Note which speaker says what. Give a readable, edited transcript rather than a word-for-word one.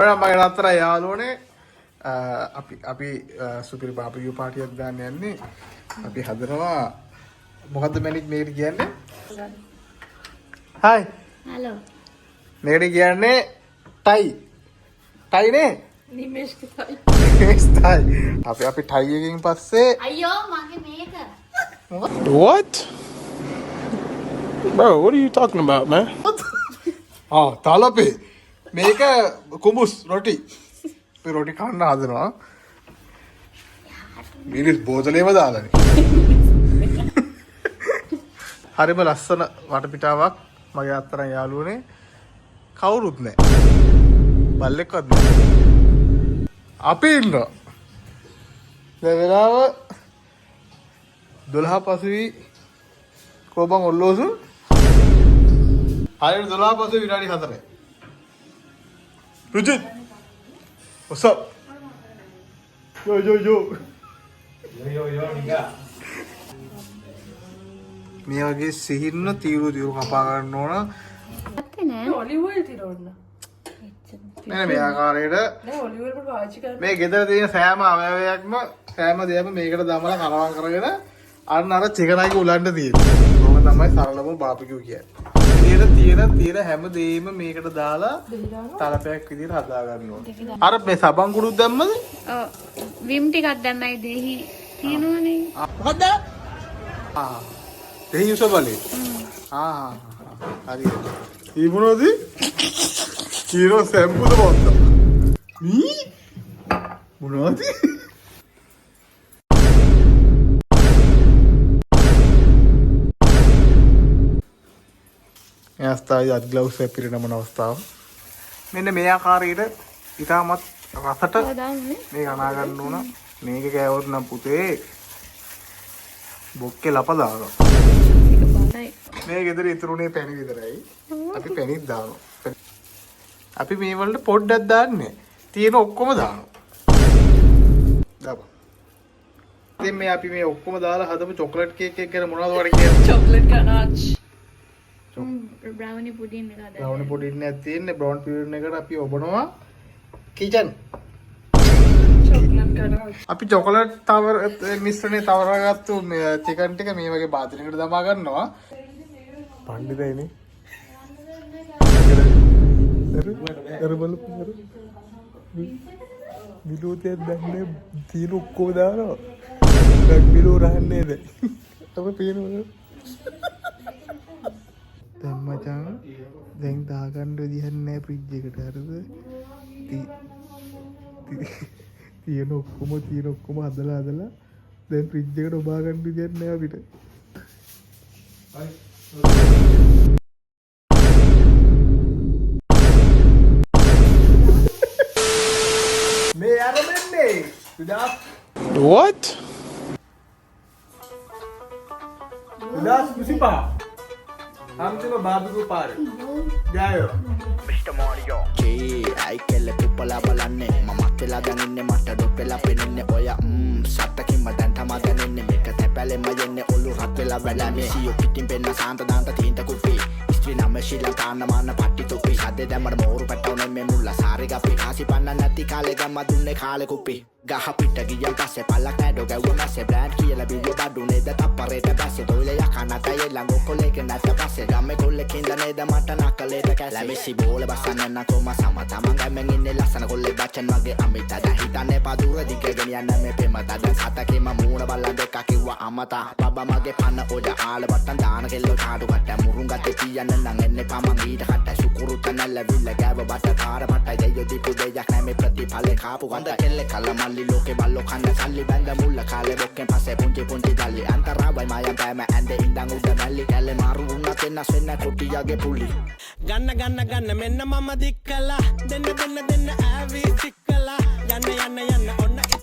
Speaker 1: මගේ නතර යාළුවනේ අපි සුපිරි බාබිකියු පාටියක් දාන්න යන්නේ. අපි හදනවා මොකද්ද මැනික් මේකට කියන්නේ? හායි.
Speaker 2: හලෝ.
Speaker 1: මේකට කියන්නේ ටයි. ටයි නේ?
Speaker 2: නිමේෂ් ටයි.
Speaker 1: නිමේෂ් ටයි. අපි ටයි එකකින් පස්සේ
Speaker 2: අයියෝ මගේ මේක.
Speaker 3: What? Bro, what are you talking about, man?
Speaker 1: තාලපේ මේක කුඹුස් රොටි. අපි රොටි කන්න හදනවා. මිනිස් බෝතලේම දාලානේ. හරිම ලස්සන වටපිටාවක් මගේ අත්තරන් යාළුවනේ. කවුරුත් නැහැ. බල්ලෙක්වත් නැහැ. අපි ඉන්නවා. දැන් වෙලාව 12 පසුවි කොබන් ඔල්ලෝසු. හරියට 12 පසුවි විනාඩි 4යි. Rujit, what's up? Yo. Nigga. මේ වගේ සිහින්න තීරු කපා ගන්න ඕන.
Speaker 2: ඇත්තේ නෑ.
Speaker 4: ඔලිව් ඔයිල් තිරවන්න.
Speaker 1: නෑ මේ ආකාරයට
Speaker 4: නෑ ඔලිව් ඔයිල් පාවිච්චි කරන්න.
Speaker 1: මේ ගෙදර තියෙන සෑම අවයවයක්ම සෑම දෙයක්ම මේකට දාමලා කලවම් කරගෙන අන්න අර චිකන් එකේ උලන්න තියෙනවා. මොකද තමයි සරලම බාබිකියු කියන්නේ. තියෙන හැම දෙයක්ම මේකට දාලා තලපයක් විදිහට හදා ගන්න ඕනේ. අර මේ සබන් කුඩුත් දැම්මද?
Speaker 2: ඔව්. විම් ටිකක් දැම්මයි දෙහි තියෙනවනේ.
Speaker 1: මොකද්ද? දෙහි යුසබලේ. හරි. ඊමුණෝද? කීරෝ සැම්පුද බොන්න. මී? මොනවද? ඇස්තාවයි අත් ග්ලව්ස් එක පිරිනමන අවස්ථාව. මෙන්න මේ ආකාරයට ඉතාමත් රසට මේක අනා ගන්න ඕන. මේක කෑවොත් නම් පුතේ බොක්කේ ලප දානවා. මේ ගෙදර ඉතුරුනේ පැණි විතරයි. අපි පැණිත් දානවා. අපි මේ වලට පොඩ්ඩක් දාන්නේ. තියෙන ඔක්කොම දානවා. දාපන්. ඉතින් මේ අපි මේ ඔක්කොම දාලා හදපු චොක්ලට් කේක් එක ගැන මොනවද වඩ කියන්නේ?
Speaker 4: චොක්ලට් ගනාච්.
Speaker 2: බ්‍රවුනි පුඩින් එක හදන්න.
Speaker 1: බ්‍රවුනි පුඩින් එකක් තියෙන්නේ. බ්‍රවුන් පුඩින් එකට අපි ඔබනවා කිචන්.
Speaker 4: චොක්ලට් ගනාච්.
Speaker 1: අපි චොකලට් තවර මිශ්‍රණේ තවරාගත්තු චිකන් ටික මේ වගේ බාතිනකට දමා ගන්නවා. පණ්ඩිතයිනේ. මිලෝතේ දැන්නේ තීන ඔක්කොම දානවා. දැන් මිලෝ රහන්නේ නැහැ. අපි පේනවද? දැන් මචං දැන් දාගන්න විදිහක් නැහැ ෆ්‍රිජ් එකට හරිද? තියෙන ඔක්කොම හදලා දැන් ෆ්‍රිජ් එකට ඔබා ගන්න විදිහක් නැහැ අපිට. මේ අරබන්නේ විදාස්
Speaker 3: What?
Speaker 1: මුසිපා අන්තිම බාබිකියු පාරේ ජයෝ
Speaker 5: Mr. Mario ඇයි කෙල්ල පුප්පලා බලන්නේ මමත් වෙලා දැනින්නේ මට ඩොප් වෙලා පෙනින්නේ ඔය සත්තකින්ම දැන් තමා දැනෙන්නේ මේක තැපැලෙම යන්නේ ඔලු රත් වෙලා වැළැමේ සියෝ පිටින් පෙන්න සාන්ත දාන්ත තීන්ත කුපි ස්ත්‍රී නම ශීලං තාන්න මාන්න පට්ටි තුපි සද්දේ දැම්මට මෝරු පැටවුනේ මේ මුල්ලා සාරේ ගපි කාසි පන්න නැති කාලේ ගම්ම දුන්නේ කාලේ කුපි ගහ පිට ගියන් පස්සේ පල්ලක් නැඩෝ ගැව්ව මැස්සේ බ්‍රෑන්ඩ් කියලා බියෝ බඩුනේ ද තප්පරේට බැස්සේ තොইলে යකනත යෙලංග කොලේක නැත පස්සේ ගම්මේ කොල්ලකින්ද නේද මට නකලේට කැසේ ලැබෙසි බෝල බස්සන්න නකෝ මසම තමන් ගැම්මෙන් ඉන්නේ ලස්සන කොල්ලේ බච්චන් වගේ අමිත දැන් හිතන්නේ පදුර දිගගෙන යන්න මේ පෙමත දැන් සතකේම මූණ බල්ලා දෙකක් කිව්වා අමතා බබා මගේ පන්න ඔඩ ආල බට්ටන් දාන කෙල්ලෝ ඡාඩු කට මුරුන් ගත්තේ තියන්න නම් එන්නේ පමන් ඊට කට සුකුරුත නැල්ලවිල්ල ගෑව බට කාර බට්ටයි දෙයෝ දීපු දෙයක් නැ මේ ප්‍රතිඵලේ කාපු වන්ද කෙල්ලේ කලමල්ලි ලෝකේ බල්ලෝ කන්න සල්ලි බැඳ මුල්ල කාලේ බොක්කෙන් පස්සේ පුංචි දල්ලි අන්තරාවයි මායම් පෑම ඇඳේ ඉඳන් උඩ මැල්ලි කැලේ මාරු වුණත් එන්නස් වෙන්න කුටියගේ පුලි
Speaker 6: ගන්න මෙන්න මම දික්කලා දෙන්න ආවි චික්කලා යන්න ඔන්න